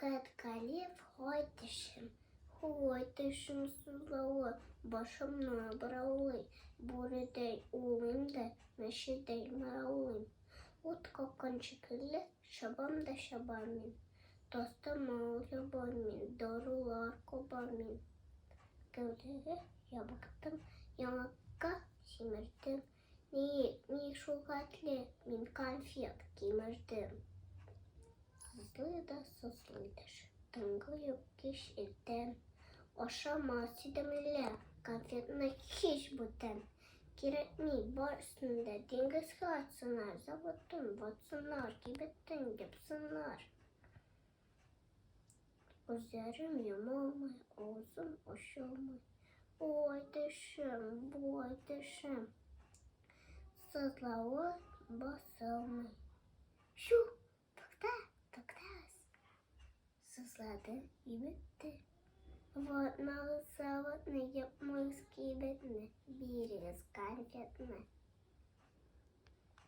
Kırkali hoytışım sulalı, başımla bıralı, burada oğlum da meşede maralım. Ot kokan çıkılı, şabam da şabamin, dostum oğlu boymin, doğrular kobamin. Gövdeye baktım, yanakka simirdim, ni şuhatli, min kalfiyat kemirdim. Sızlıdır, tıngı yok kişiden. Aşamaz demeli, konfetine hiç buten. Gerekli başında deniz kaçsınlar, zavatın batsınlar, gibetten gipsinler. Gözlerim yumulmay, ağzım aşılmay. O ateşim, bu ateşim. Sızlağı basılmay. Şu, Тогда сызлады и бітті. Вот малый заводный, я мой скибетный, берез конфетный.